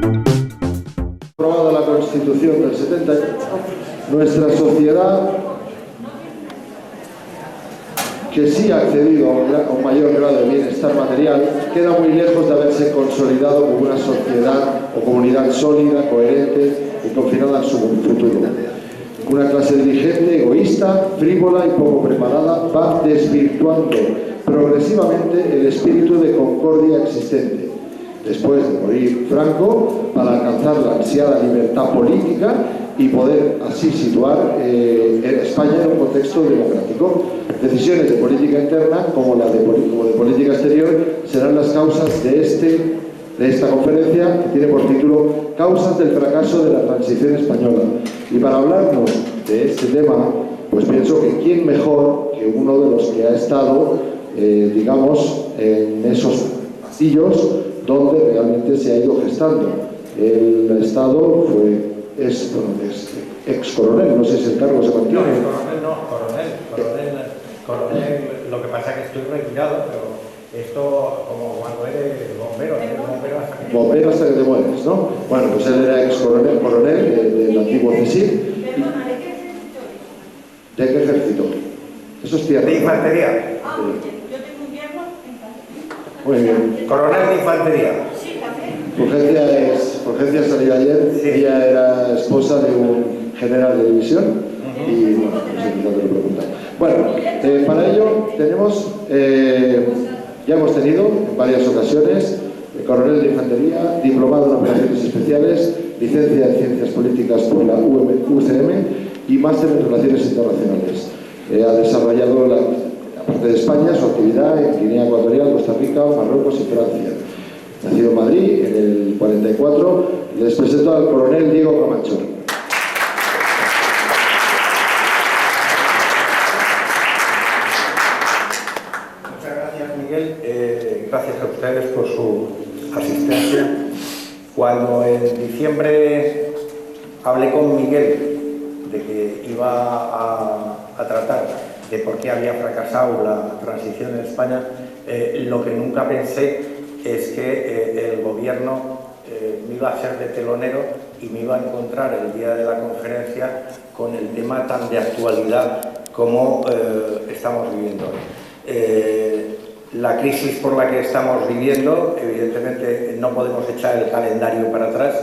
Aprobada la Constitución del 78, nuestra sociedad, que sí ha accedido a un mayor grado de bienestar material, queda muy lejos de haberse consolidado como una sociedad o comunidad sólida, coherente y confinada en su futuro. Una clase dirigente egoísta, frívola y poco preparada va desvirtuando progresivamente el espíritu de concordia existente. Después de morir Franco, para alcanzar la ansiada libertad política y poder así situar España en un contexto democrático. Decisiones de política interna, como de política exterior, serán las causas de esta conferencia, que tiene por título Causas del fracaso de la transición española. Y para hablarnos de este tema, pues pienso que quién mejor que uno de los que ha estado, digamos, en esos pasillos donde realmente se ha ido gestando. El Estado es ex coronel, no sé si el cargo se mantiene. Coronel, lo que pasa es que estoy retirado, pero esto como cuando eres bombero, bombero hasta que te mueres, ¿no? Bueno, pues él era ex coronel del antiguo CSIC. ¿De qué ejército? Eso es tierra. De infantería. Yo tengo un viejo en Muy bien. Coronel de infantería. Sí, café. Fulgencia salió ayer, sí. Ella era esposa de un general de división y bueno, no sé qué te lo preguntan. Bueno, para ello tenemos, ya hemos tenido en varias ocasiones, coronel de infantería, diplomado en operaciones especiales, licencia en ciencias políticas por la UCM y máster en relaciones internacionales. Ha desarrollado, aparte de España, su actividad en Guinea Ecuatorial, Costa Rica, Marruecos y Francia. Nacido en Madrid en el 44, les presento al coronel Diego Camacho. Muchas gracias, Miguel. Gracias a ustedes por su asistencia. Cuando en diciembre hablé con Miguel de que iba a tratar de por qué había fracasado la transición en España, lo que nunca pensé es que el gobierno me iba a hacer de telonero y me iba a encontrar el día de la conferencia con el tema tan de actualidad como estamos viviendo hoy. La crisis por la que estamos viviendo, evidentemente no podemos echar el calendario para atrás,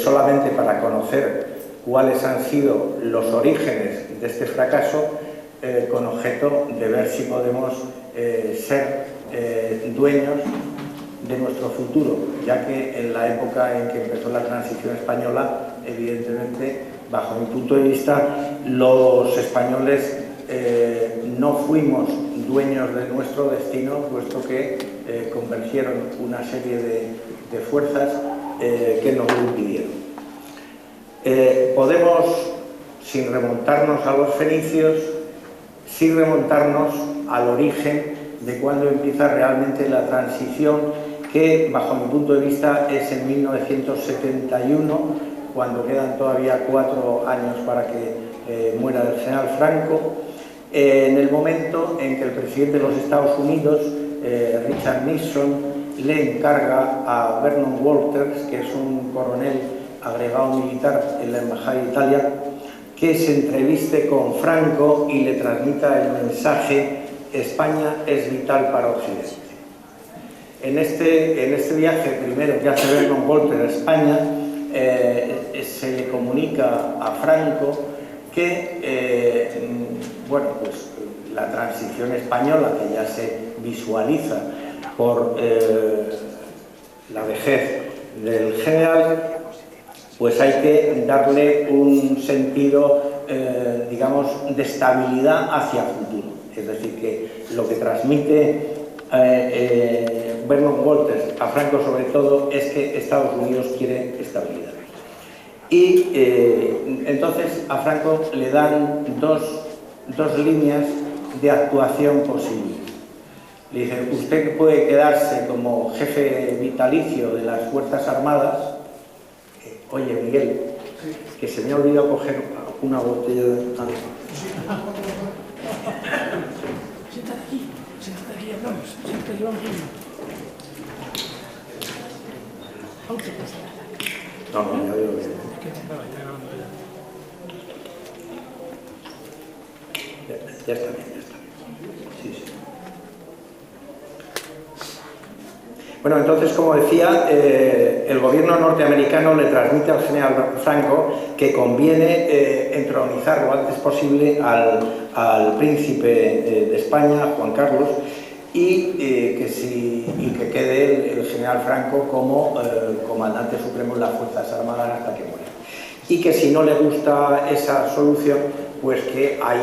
solamente para conocer cuáles han sido los orígenes de este fracaso, con objeto de ver si podemos ser dueños de nuestro futuro, ya que en la época en que empezó la transición española, evidentemente, bajo mi punto de vista, los españoles no fuimos dueños de nuestro destino, puesto que convergieron una serie de fuerzas que nos lo impidieron. Podemos, sin remontarnos a los fenicios, sin remontarnos al origen de cuándo empieza realmente la transición, que bajo mi punto de vista es en 1971, cuando quedan todavía 4 años para que muera el general Franco, en el momento en que el presidente de los Estados Unidos, Richard Nixon, le encarga a Vernon Walters, que es un coronel agregado militar en la Embajada de Italia, que se entreviste con Franco y le transmita el mensaje: España es vital para Occidente. En este viaje primero que hace Vernon Walters a España, se le comunica a Franco que bueno, pues la transición española, que ya se visualiza por la vejez del general, pues hay que darle un sentido, digamos, de estabilidad hacia futuro. Es decir, que lo que transmite Vernon Walters a Franco, sobre todo, es que Estados Unidos quiere estabilidad. Y entonces a Franco le dan dos líneas de actuación posibles. Le dicen: usted puede quedarse como jefe vitalicio de las Fuerzas Armadas. Oye, Miguel, que se me ha olvidado coger una botella de agua. Siéntate aquí, hablamos, siéntate, vamos. No, no, ya veo bien. Ya está bien, ya está bien. Sí, sí. Bueno, entonces, como decía, el gobierno norteamericano le transmite al general Franco que conviene entronizar lo antes posible al príncipe de España, Juan Carlos, y que quede el general Franco como comandante supremo de las Fuerzas Armadas hasta que muera. Y que si no le gusta esa solución, pues que hay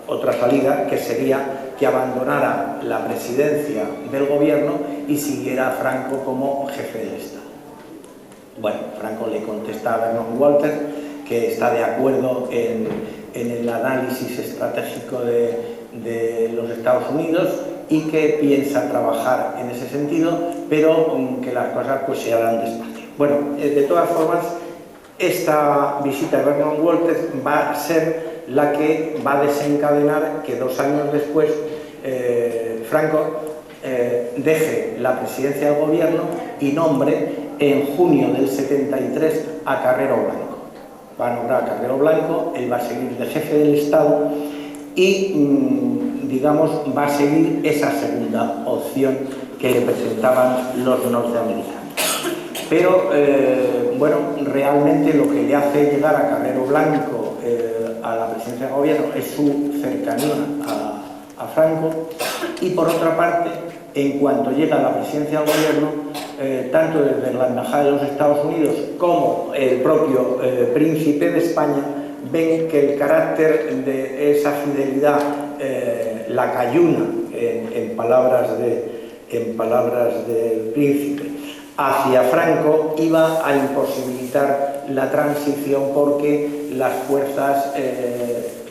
otra salida, que sería que abandonara la presidencia del gobierno y siguiera a Franco como jefe del Estado. Bueno, Franco le contesta a Vernon Walter que está de acuerdo en el análisis estratégico de los Estados Unidos y que piensa trabajar en ese sentido, pero que las cosas pues se harán despacio. Bueno, de todas formas, esta visita de Vernon Walter va a ser la que va a desencadenar que 2 años después Franco deje la presidencia del gobierno y nombre en junio del 73 a Carrero Blanco. Va a nombrar a Carrero Blanco, él va a seguir de jefe del Estado y, digamos, va a seguir esa segunda opción que le presentaban los norteamericanos. Pero, bueno, realmente lo que le hace llegar a Carrero Blanco a la presidencia del gobierno es su cercanía a Franco, y por otra parte, en cuanto llega a la presidencia del gobierno, tanto desde la Embajada de los Estados Unidos como el propio príncipe de España ven que el carácter de esa fidelidad lacayuna, en palabras del príncipe, hacia Franco iba a imposibilitar la transición, porque las fuerzas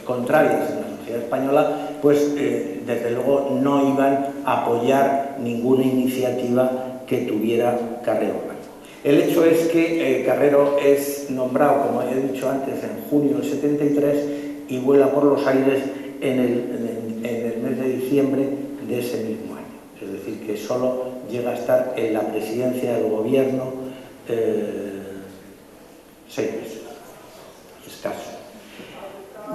contrarias en la sociedad española pues desde luego no iban a apoyar ninguna iniciativa que tuviera Carrero Blanco. El hecho es que Carrero es nombrado, como he dicho antes, en junio del 73 y vuela por los aires en el mes de diciembre de ese mismo año. Es decir, que solo llega a estar en la presidencia del gobierno 6 meses, escaso.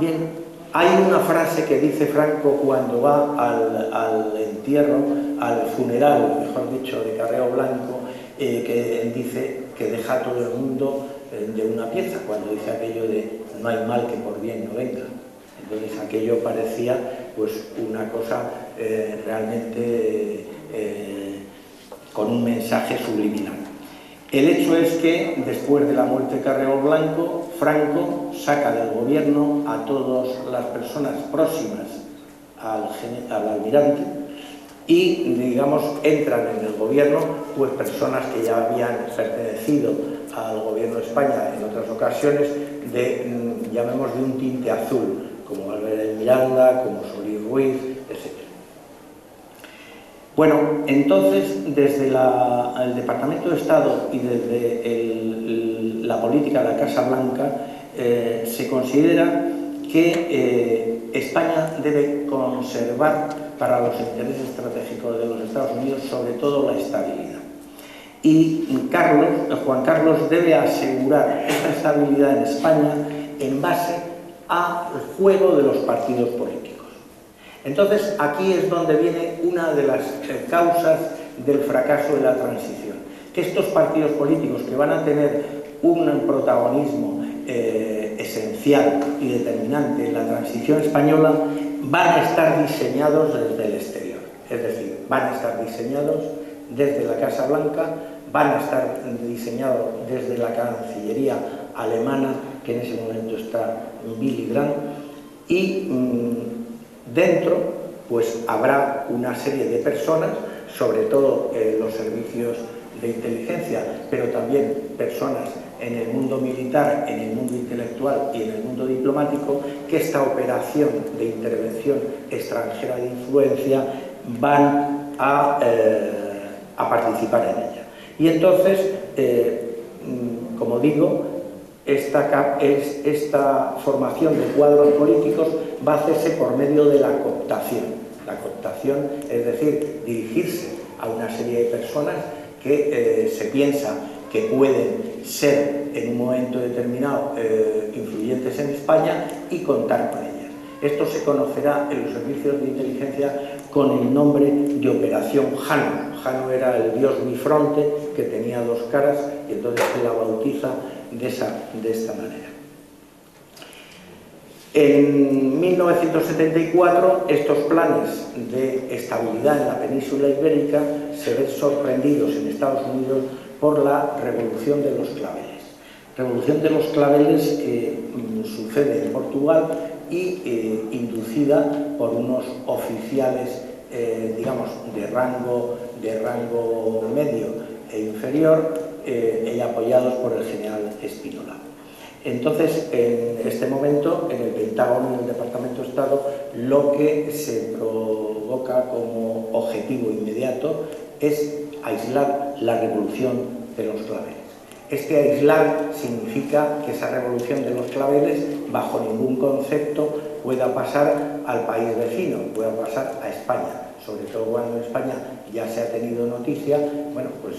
Bien, hay una frase que dice Franco cuando va al entierro, al funeral, mejor dicho, de Carrero Blanco, que dice que deja a todo el mundo de una pieza, cuando dice aquello de no hay mal que por bien no venga. Entonces aquello parecía pues una cosa realmente con un mensaje subliminal. El hecho es que después de la muerte de Carrero Blanco, Franco saca del gobierno a todas las personas próximas al almirante y, digamos, entran en el gobierno pues personas que ya habían pertenecido al gobierno de España en otras ocasiones llamemos de un tinte azul, como Álvarez Miranda, como Solís Ruiz, etc. Bueno, entonces, desde el Departamento de Estado y desde la política de la Casa Blanca, se considera que España debe conservar para los intereses estratégicos de los Estados Unidos, sobre todo, la estabilidad. Y Juan Carlos debe asegurar esta estabilidad en España en base al juego de los partidos políticos. Entonces, aquí es donde viene una de las causas del fracaso de la transición, que estos partidos políticos, que van a tener un protagonismo esencial y determinante en la transición española, van a estar diseñados desde el exterior, es decir, van a estar diseñados desde la Casa Blanca, van a estar diseñados desde la Cancillería alemana, que en ese momento está Willy Brandt, y dentro pues habrá una serie de personas, sobre todo los servicios de inteligencia, pero también personas en el mundo militar, en el mundo intelectual y en el mundo diplomático, que esta operación de intervención extranjera de influencia van a participar en ella. Y entonces, como digo, esta formación de cuadros políticos va a hacerse por medio de la cooptación. La cooptación, es decir, dirigirse a una serie de personas que se piensa que pueden ser en un momento determinado influyentes en España y contar con ellas. Esto se conocerá en los servicios de inteligencia con el nombre de Operación Jano. Jano era el dios bifronte que tenía dos caras y entonces se la bautiza de esta manera. En 1974 estos planes de estabilidad en la península ibérica se ven sorprendidos en Estados Unidos por la Revolución de los Claveles. Revolución de los Claveles que sucede en Portugal y inducida por unos oficiales, digamos, de rango medio e inferior, y apoyados por el general Spínola. Entonces, en este momento, en el Pentágono y en el Departamento de Estado, lo que se provoca como objetivo inmediato es aislar la revolución de los claveles. Este aislar significa que esa revolución de los claveles, bajo ningún concepto, pueda pasar al país vecino, pueda pasar a España, sobre todo cuando en España ya se ha tenido noticia, bueno, pues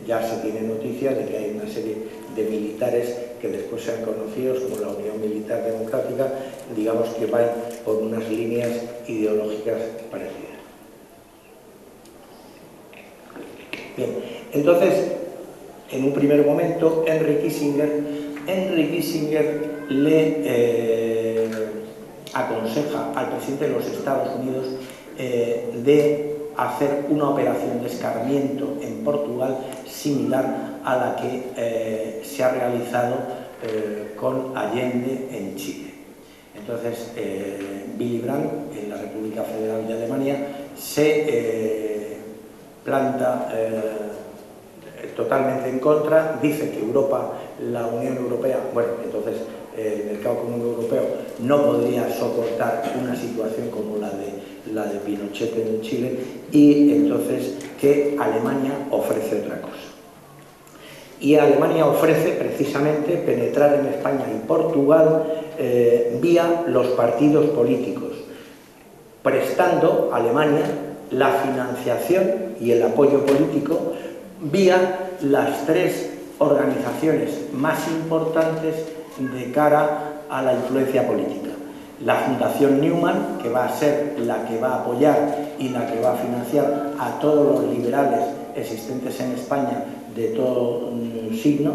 ya se tiene noticia de que hay una serie de militares que después sean conocidos como la Unión Militar Democrática, digamos que van por unas líneas ideológicas parecidas. Bien, entonces, en un primer momento, Henry Kissinger le aconseja al presidente de los Estados Unidos de hacer una operación de escarmiento en Portugal similar a la que se ha realizado con Allende en Chile. Entonces, Willy Brandt, en la República Federal de Alemania, se planta totalmente en contra, dice que Europa, la Unión Europea, bueno, entonces el mercado común europeo no podría soportar una situación como la de Pinochet en Chile, y entonces que Alemania ofrece otra cosa. Y Alemania ofrece precisamente penetrar en España y Portugal vía los partidos políticos, prestando a Alemania la financiación y el apoyo político vía las tres organizaciones más importantes de cara a la influencia política. La Fundación Newman, que va a ser la que va a apoyar y la que va a financiar a todos los liberales existentes en España de todo signo.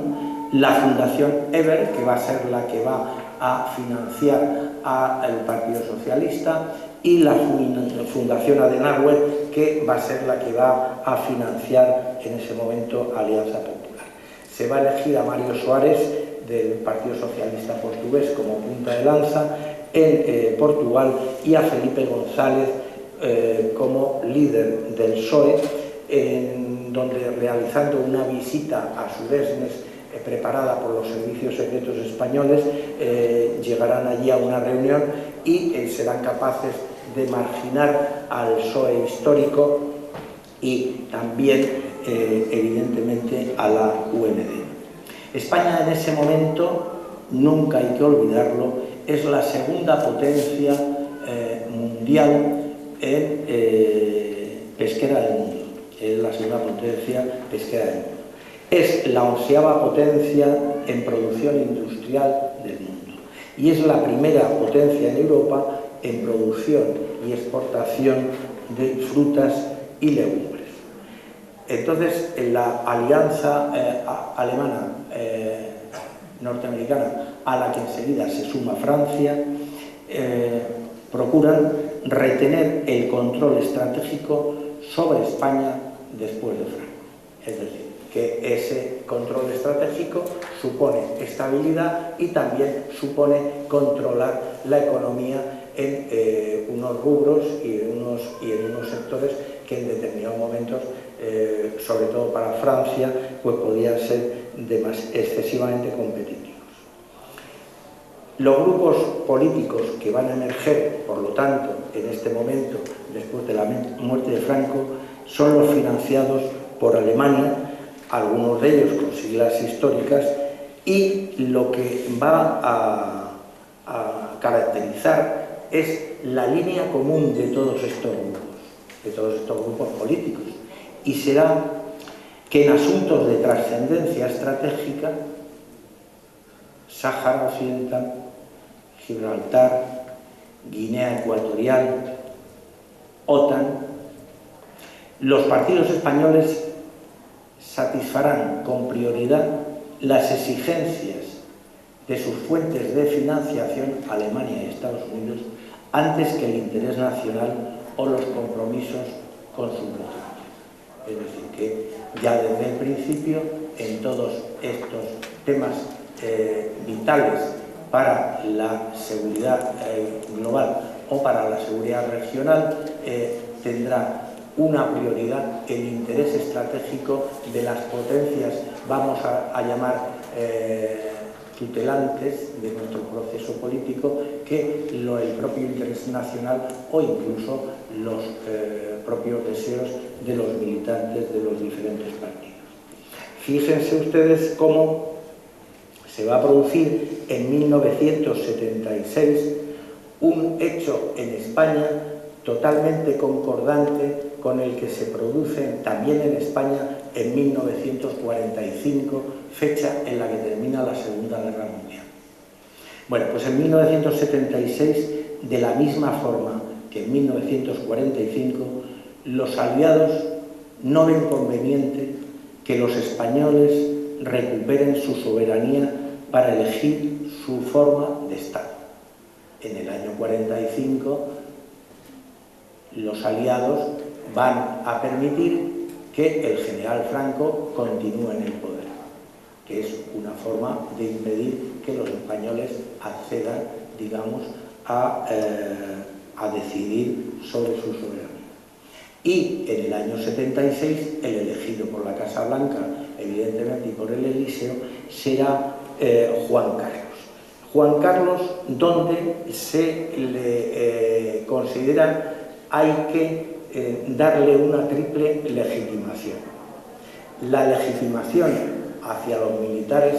La Fundación Ebert, que va a ser la que va a financiar al Partido Socialista, y la Fundación Adenauer, que va a ser la que va a financiar en ese momento Alianza Popular. Se va a elegir a Mário Soares del Partido Socialista Portugués como punta de lanza en Portugal, y a Felipe González como líder del PSOE, donde, realizando una visita a Sudesnes preparada por los servicios secretos españoles, llegarán allí a una reunión y serán capaces de marginar al PSOE histórico y también, evidentemente, a la UND. España en ese momento, nunca hay que olvidarlo, es la segunda potencia mundial en pesquera del mundo. Es la segunda potencia pesquera del mundo. Es la 11ª potencia en producción industrial del mundo. Y es la primera potencia en Europa en producción y exportación de frutas y legumbres. Entonces, en la alianza alemana norteamericana, a la que enseguida se suma Francia, procuran retener el control estratégico sobre España después de Franco. Es decir, que ese control estratégico supone estabilidad y también supone controlar la economía en unos rubros y en unos sectores que en determinados momentos, sobre todo para Francia, pues podían ser excesivamente competitivos. Los grupos políticos que van a emerger, por lo tanto, en este momento, después de la muerte de Franco, son los financiados por Alemania, algunos de ellos con siglas históricas, y lo que va a caracterizar es la línea común de todos estos grupos políticos, y será que en asuntos de trascendencia estratégica, Sáhara Occidental, Gibraltar, Guinea Ecuatorial, OTAN, los partidos españoles satisfarán con prioridad las exigencias de sus fuentes de financiación, Alemania y Estados Unidos, antes que el interés nacional o los compromisos con sus votantes. Es decir, que ya desde el principio, en todos estos temas vitales para la seguridad global o para la seguridad regional, tendrá una prioridad el interés estratégico de las potencias, vamos a llamar tutelantes de nuestro proceso político, que el propio interés nacional o incluso los propios deseos de los militantes de los diferentes partidos. Fíjense ustedes cómo se va a producir en 1976 un hecho en España totalmente concordante con el que se produce también en España en 1945, fecha en la que termina la Segunda Guerra Mundial. Bueno, pues en 1976, de la misma forma que en 1945, los aliados no ven conveniente que los españoles recuperen su soberanía para elegir su forma de Estado. En el año 45, los aliados van a permitir que el general Franco continúe en el poder, que es una forma de impedir que los españoles accedan, digamos, a decidir sobre su soberanía. Y en el año 76, el elegido por la Casa Blanca, evidentemente, y por el Elíseo, será Juan Carlos. Juan Carlos, donde se le considera hay que darle una triple legitimación. La legitimación hacia los militares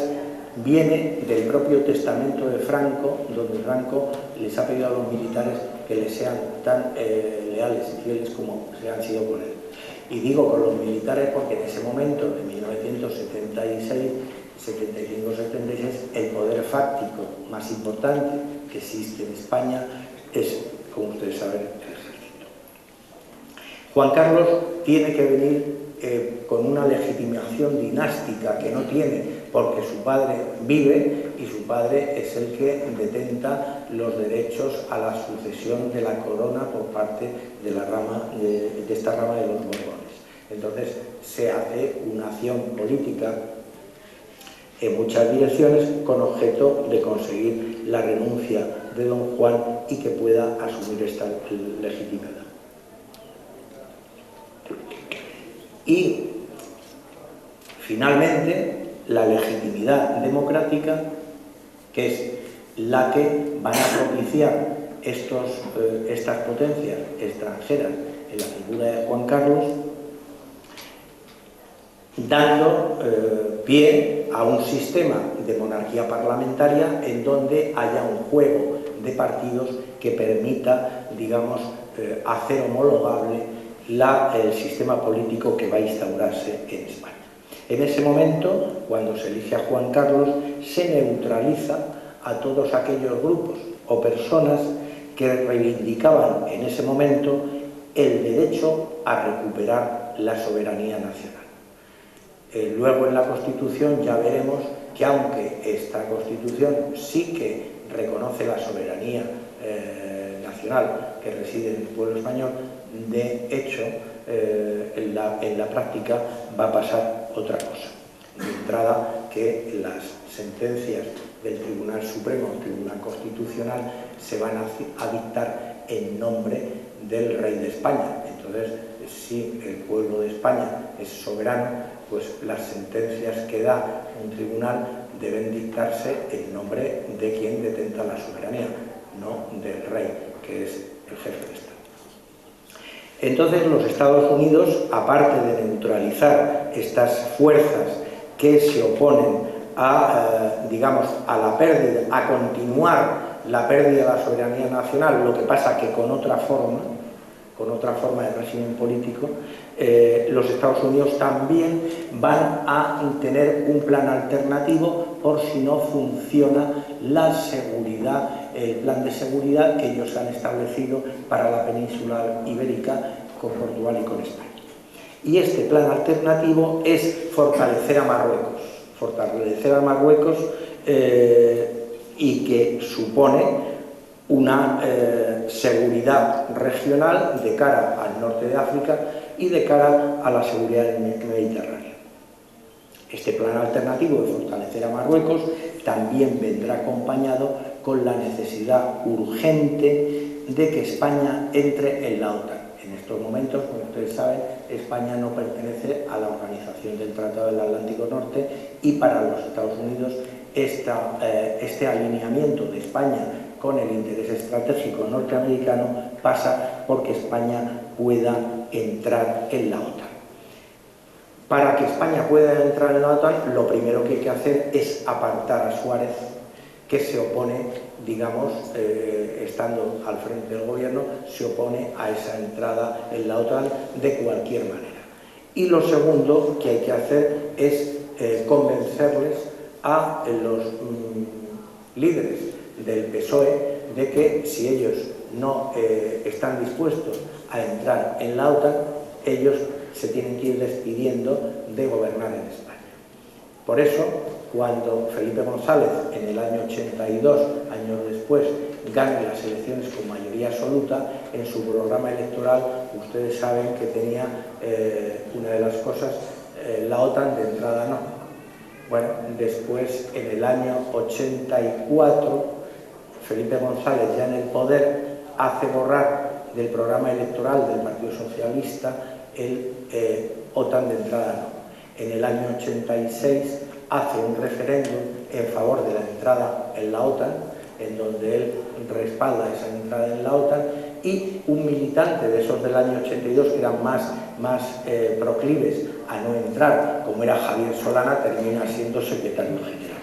viene del propio testamento de Franco, donde Franco les ha pedido a los militares que les sean tan leales y fieles como se han sido con él. Y digo con los militares porque en ese momento, en 1976, 75-76, el poder fáctico más importante que existe en España es, como ustedes saben, el ejército. Juan Carlos tiene que venir con una legitimación dinástica que no tiene, porque su padre vive y su padre es el que detenta los derechos a la sucesión de la corona por parte de la rama de esta rama de los Borbones. Entonces se hace una acción política en muchas direcciones con objeto de conseguir la renuncia de don Juan y que pueda asumir esta legitimidad. Y finalmente la legitimidad democrática, que es la que van a propiciar estas potencias extranjeras en la figura de Juan Carlos, dando pie a un sistema de monarquía parlamentaria en donde haya un juego de partidos que permita, digamos, hacer homologable el sistema político que va a instaurarse en España. En ese momento, cuando se elige a Juan Carlos, se neutraliza a todos aquellos grupos o personas que reivindicaban en ese momento el derecho a recuperar la soberanía nacional. Luego en la Constitución ya veremos que aunque esta Constitución sí que reconoce la soberanía nacional que reside en el pueblo español, de hecho en la práctica va a pasar otra cosa. De entrada, que las sentencias del Tribunal Supremo, Tribunal Constitucional, se van a dictar en nombre del Rey de España. Entonces, si el pueblo de España es soberano, pues las sentencias que da un tribunal deben dictarse en nombre de quien detenta la soberanía, no del rey, que es el jefe de Estado. Entonces los Estados Unidos, aparte de neutralizar estas fuerzas que se oponen a, digamos, a la pérdida, a continuar la pérdida de la soberanía nacional, lo que pasa que con otra forma, con otra forma de régimen político, los Estados Unidos también van a tener un plan alternativo por si no funciona la seguridad, el plan de seguridad que ellos han establecido para la península ibérica con Portugal y con España. Y este plan alternativo es fortalecer a Marruecos y que supone una seguridad regional de cara al norte de África y de cara a la seguridad del Mediterráneo. Este plan alternativo de fortalecer a Marruecos también vendrá acompañado con la necesidad urgente de que España entre en la OTAN. En estos momentos, como ustedes saben, España no pertenece a la Organización del Tratado del Atlántico Norte y para los Estados Unidos este alineamiento de España con el interés estratégico norteamericano pasa porque España pueda entrar en la OTAN. Para que España pueda entrar en la OTAN, lo primero que hay que hacer es apartar a Suárez, que se opone, digamos, estando al frente del gobierno, se opone a esa entrada en la OTAN de cualquier manera. Y lo segundo que hay que hacer es convencerles a los líderes del PSOE de que si ellos no están dispuestos a entrar en la OTAN, ellos se tienen que ir despidiendo de gobernar en España. Por eso, cuando Felipe González, en el año 82, años después, gane las elecciones con mayoría absoluta, en su programa electoral, ustedes saben que tenía una de las cosas, la OTAN de entrada no. Bueno, después, en el año 84, Felipe González, ya en el poder, hace borrar del programa electoral del Partido Socialista el OTAN de entrada no. En el año 86 hace un referéndum en favor de la entrada en la OTAN, en donde él respalda esa entrada en la OTAN, y un militante de esos del año 82 que eran más proclives a no entrar, como era Javier Solana, termina siendo secretario general.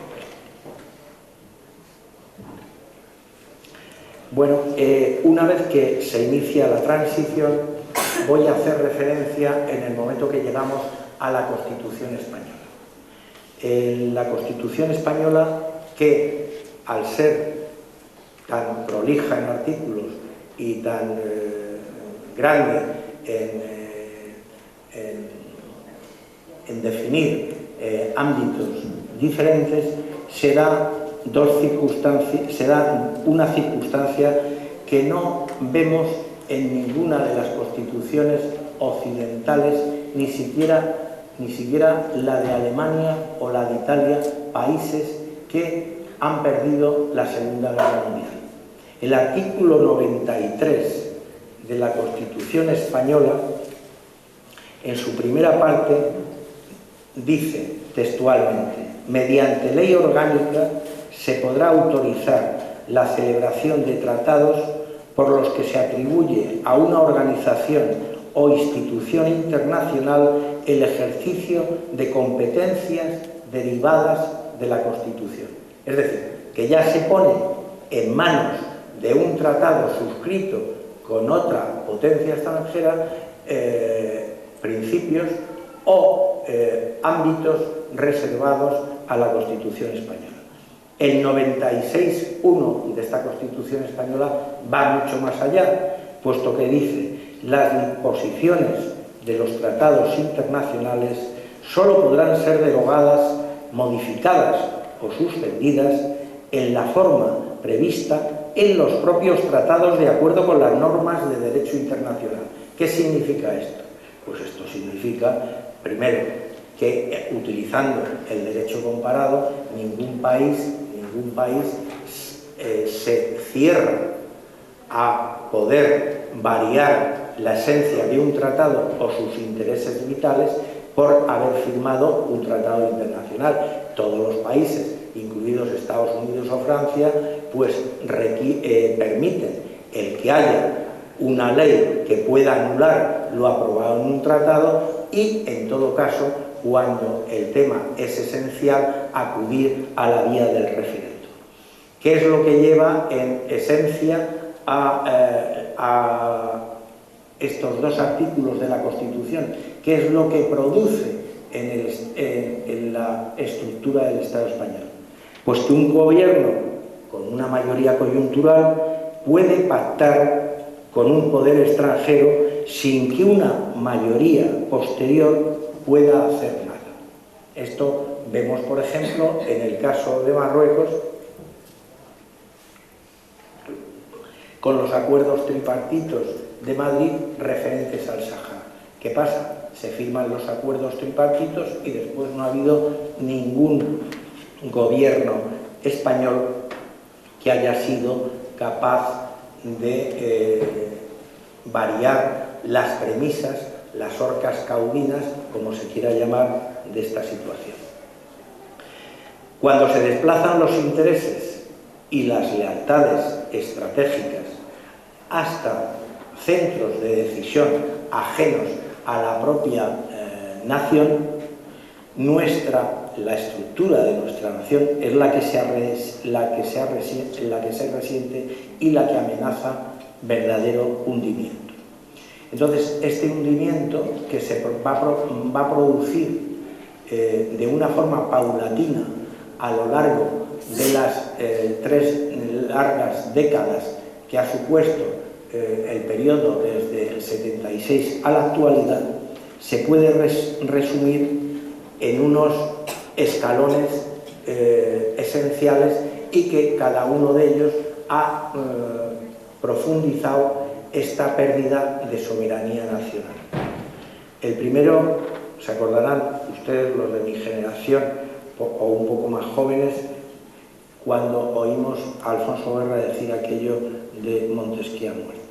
Bueno, una vez que se inicia la transición, voy a hacer referencia en el momento que llegamos a la Constitución española. La Constitución española, que al ser tan prolija en artículos y tan grande en definir ámbitos diferentes, se da una circunstancia que no vemos en ninguna de las constituciones occidentales, ni siquiera la de Alemania o la de Italia, países que han perdido la Segunda Guerra Mundial. El artículo 93 de la Constitución española, en su primera parte, dice textualmente: mediante ley orgánica se podrá autorizar la celebración de tratados por los que se atribuye a una organización o institución internacional el ejercicio de competencias derivadas de la Constitución. Es decir, que ya se pone en manos de un tratado suscrito con otra potencia extranjera principios o ámbitos reservados a la Constitución española. El 96.1 de esta Constitución española va mucho más allá, puesto que dice: las disposiciones de los tratados internacionales solo podrán ser derogadas, modificadas o suspendidas en la forma prevista en los propios tratados de acuerdo con las normas de derecho internacional. ¿Qué significa esto? Pues esto significa, primero, que utilizando el derecho comparado, ningún país se cierra a poder variar la esencia de un tratado o sus intereses vitales por haber firmado un tratado internacional. Todos los países, incluidos Estados Unidos o Francia, pues permiten el que haya una ley que pueda anular lo aprobado en un tratado y, en todo caso, cuando el tema es esencial, acudir a la vía del referendo. ¿Qué es lo que lleva en esencia a estos dos artículos de la Constitución, ¿qué es lo que produce en la estructura del Estado español? Pues que un gobierno con una mayoría coyuntural puede pactar con un poder extranjero sin que una mayoría posterior pueda hacer nada. Esto vemos, por ejemplo, en el caso de Marruecos, con los acuerdos tripartitos de Madrid referentes al Sáhara. ¿Qué pasa? Se firman los acuerdos tripartitos y después no ha habido ningún gobierno español que haya sido capaz de variar las premisas, las orcas caudinas, como se quiera llamar, de esta situación. Cuando se desplazan los intereses y las lealtades estratégicas hasta centros de decisión ajenos a la propia nación, la estructura de nuestra nación es la que se resiente y la que amenaza verdadero hundimiento. Entonces, este hundimiento que se va a producir de una forma paulatina a lo largo de las 3 largas décadas que ha supuesto el periodo desde el 76 a la actualidad, se puede resumir en unos escalones esenciales y que cada uno de ellos ha profundizado esta pérdida de soberanía nacional. El primero, se acordarán ustedes, los de mi generación o un poco más jóvenes, cuando oímos a Alfonso Guerra decir aquello de Montesquieu ha muerto.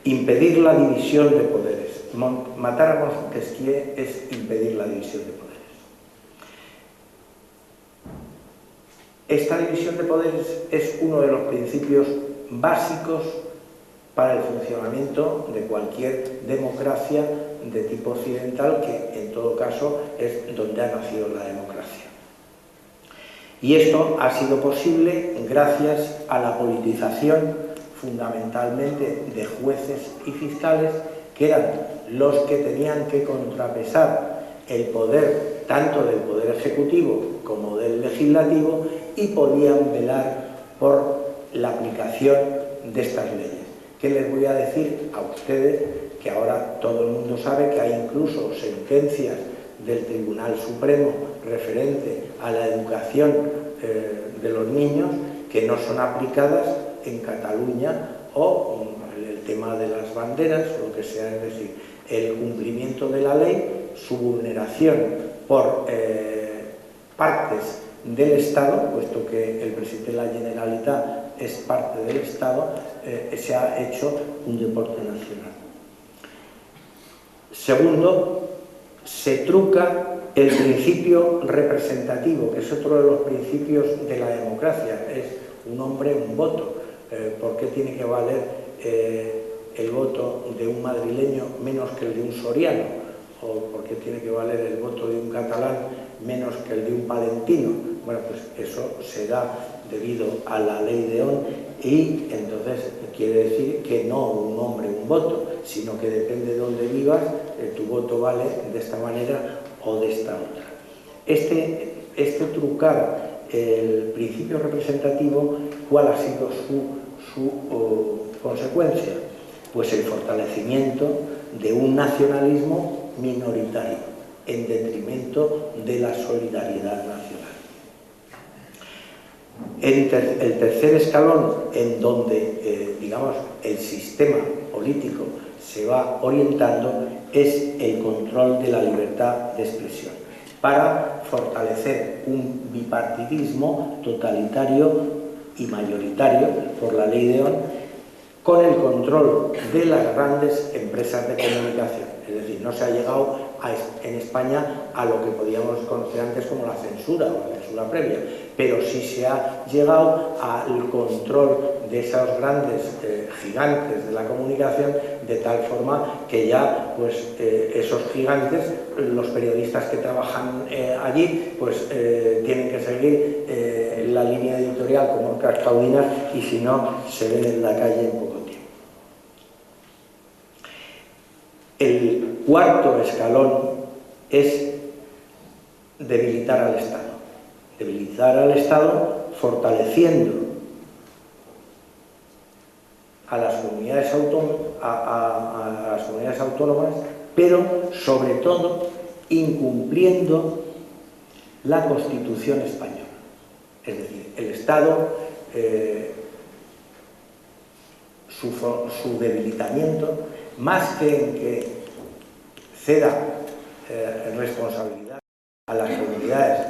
Impedir la división de poderes. Matar a Montesquieu es impedir la división de poderes. Esta división de poderes es uno de los principios básicos para el funcionamiento de cualquier democracia de tipo occidental, que en todo caso es donde ha nacido la democracia. Y esto ha sido posible gracias a la politización fundamentalmente de jueces y fiscales, que eran los que tenían que contrapesar el poder tanto del poder ejecutivo como del legislativo y podían velar por la aplicación de estas leyes. ¿Qué les voy a decir a ustedes? Que ahora todo el mundo sabe que hay incluso sentencias del Tribunal Supremo referente a la educación de los niños que no son aplicadas en Cataluña, o el tema de las banderas, lo que sea, es decir, el cumplimiento de la ley, su vulneración por partes del Estado, puesto que el presidente de la Generalitat es parte del Estado, se ha hecho un deporte nacional. Segundo, se truca el principio representativo, que es otro de los principios de la democracia, es un hombre, un voto. ¿Por qué tiene que valer el voto de un madrileño menos que el de un soriano? ¿O por qué tiene que valer el voto de un catalán menos que el de un palentino? Bueno, pues eso se da debido a la ley de Ohm, y entonces quiere decir que no un hombre, un voto, sino que depende de dónde vivas, tu voto vale de esta manera o de esta otra. Este trucar el principio representativo, ¿cuál ha sido su consecuencia? Pues el fortalecimiento de un nacionalismo minoritario en detrimento de la solidaridad nacional. El tercer escalón en donde, digamos, el sistema político se va orientando es el control de la libertad de expresión, para fortalecer un bipartidismo totalitario y mayoritario por la ley de Ohm, con el control de las grandes empresas de comunicación. Es decir, no se ha llegado en España a lo que podíamos conocer antes como la censura o la censura previa, pero sí se ha llegado al control de esos grandes gigantes de la comunicación, de tal forma que ya pues esos gigantes, los periodistas que trabajan allí, pues tienen que seguir la línea editorial como orcas caudinas, y si no, se ven en la calle en poco tiempo. cuarto escalón es debilitar al Estado. Debilitar al Estado fortaleciendo a las comunidades autónomas, pero sobre todo incumpliendo la Constitución española. Es decir, el Estado, su debilitamiento, más que en que ceda responsabilidad a las comunidades,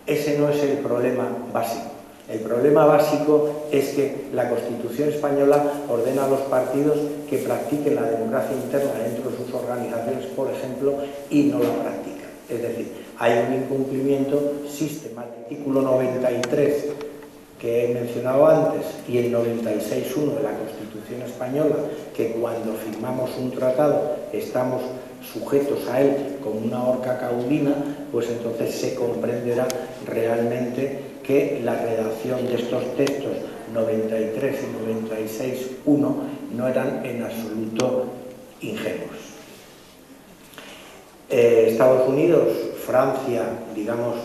ese no es el problema básico. El problema básico es que la Constitución española ordena a los partidos que practiquen la democracia interna dentro de sus organizaciones, por ejemplo, y no la practican. Es decir, hay un incumplimiento sistemático. El artículo 93 que he mencionado antes y el 96.1 de la Constitución española, que cuando firmamos un tratado estamos sujetos a él como una horca caudina, pues entonces se comprenderá realmente que la redacción de estos textos 93 y 96.1 no eran en absoluto ingenuos. Estados Unidos, Francia, digamos,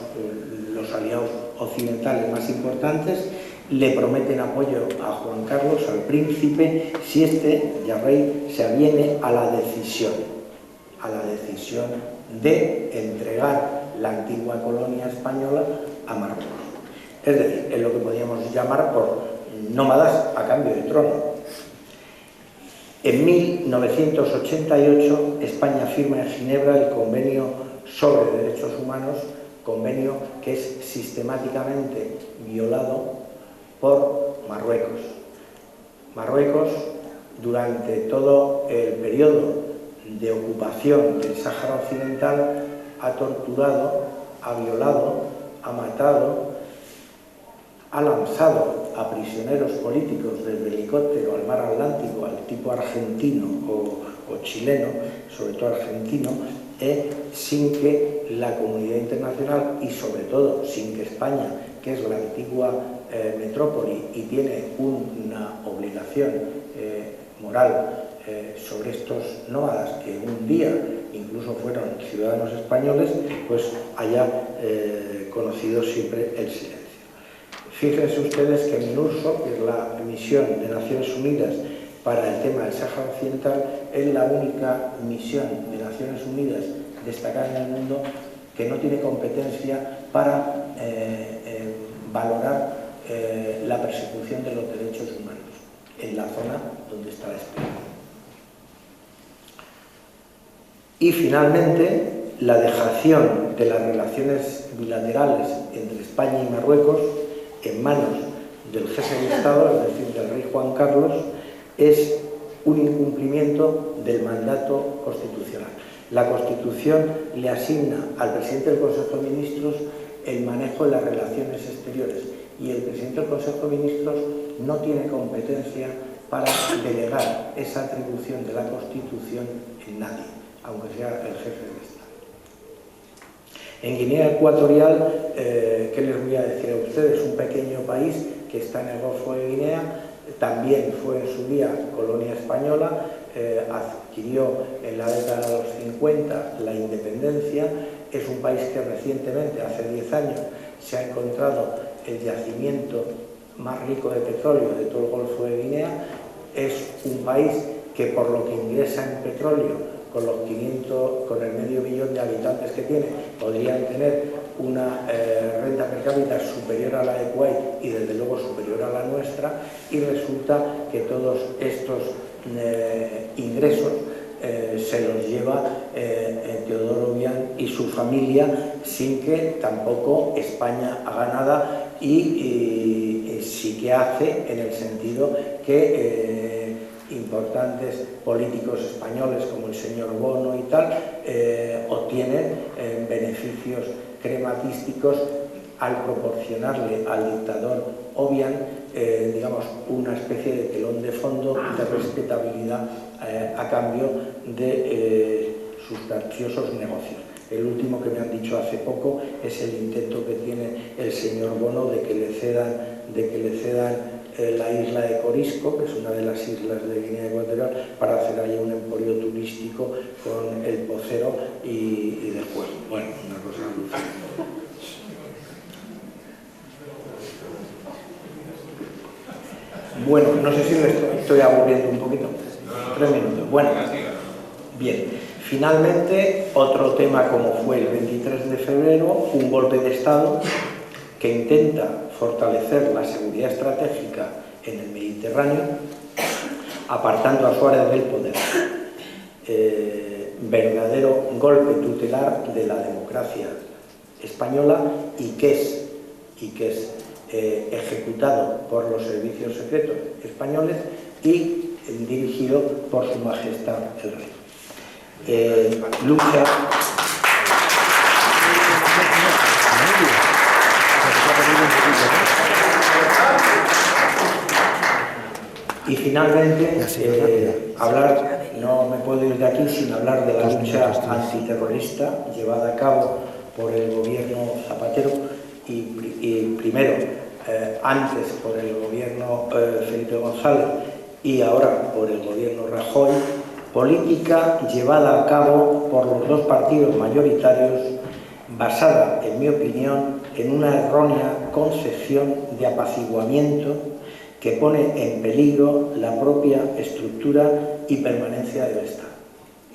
los aliados occidentales más importantes, le prometen apoyo a Juan Carlos, al príncipe, si este, ya rey, se aviene a la decisión de entregar la antigua colonia española a Marruecos. Es decir, es lo que podríamos llamar por nómadas a cambio de trono. En 1988, España firma en Ginebra el Convenio sobre Derechos Humanos, convenio que es sistemáticamente violado por Marruecos. Marruecos, durante todo el periodo de ocupación del Sáhara Occidental, ha torturado, ha violado, ha matado, ha lanzado a prisioneros políticos desde helicóptero al mar Atlántico, al tipo argentino o chileno, sobre todo argentino, sin que la comunidad internacional y sobre todo sin que España, que es la antigua metrópoli y tiene una obligación moral sobre estos nómadas que un día incluso fueron ciudadanos españoles, pues haya conocido siempre el silencio. Fíjense ustedes que MINURSO, que es la misión de Naciones Unidas para el tema del Sáhara Occidental, es la única misión de Naciones Unidas destacada en el mundo que no tiene competencia para valorar la persecución de los derechos humanos en la zona donde está desplegada. Y finalmente, la dejación de las relaciones bilaterales entre España y Marruecos en manos del jefe de Estado, es decir, del rey Juan Carlos, es un incumplimiento del mandato constitucional. La Constitución le asigna al presidente del Consejo de Ministros el manejo de las relaciones exteriores y el presidente del Consejo de Ministros no tiene competencia para delegar esa atribución de la Constitución en nadie, aunque sea el jefe del Estado. En Guinea Ecuatorial, ¿qué les voy a decir a ustedes? Un pequeño país que está en el Golfo de Guinea, también fue en su día colonia española, adquirió en la década de los 50 la independencia, es un país que recientemente, hace 10 años, se ha encontrado el yacimiento más rico de petróleo de todo el Golfo de Guinea, es un país que por lo que ingresa en petróleo, con el medio millón de habitantes que tiene, podrían tener una renta per cápita superior a la de Kuwait y desde luego superior a la nuestra, y resulta que todos estos ingresos se los lleva Teodoro Obiang y su familia, sin que tampoco España haga nada, y sí que hace en el sentido que importantes políticos españoles como el señor Bono y tal obtienen beneficios crematísticos al proporcionarle al dictador Obiang digamos una especie de telón de fondo de respetabilidad a cambio de sustanciosos negocios. El último que me han dicho hace poco es el intento que tiene el señor Bono de que le cedan la isla de Corisco, que es una de las islas de Guinea Ecuatorial, para hacer ahí un emporio turístico con el pocero y del juego. Bueno, una cosa alucinante. Bueno, no sé si me estoy aburriendo un poquito. 3 minutos. Bueno, bien. Finalmente, otro tema como fue el 23 de febrero, un golpe de Estado que intenta fortalecer la seguridad estratégica en el Mediterráneo, apartando a Suárez del poder. Verdadero golpe tutelar de la democracia española y que es ejecutado por los servicios secretos españoles y dirigido por Su Majestad el Rey. Lucha y finalmente no me puedo ir de aquí sin hablar de la lucha antiterrorista llevada a cabo por el gobierno Zapatero y primero antes por el gobierno Felipe González y ahora por el gobierno Rajoy, política llevada a cabo por los dos partidos mayoritarios basada, en mi opinión, en una errónea concepción de apaciguamiento que pone en peligro la propia estructura y permanencia del Estado.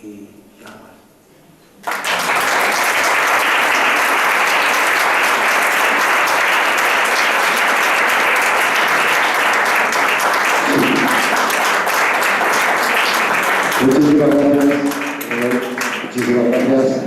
Y nada más. Muchísimas gracias. Muchísimas gracias.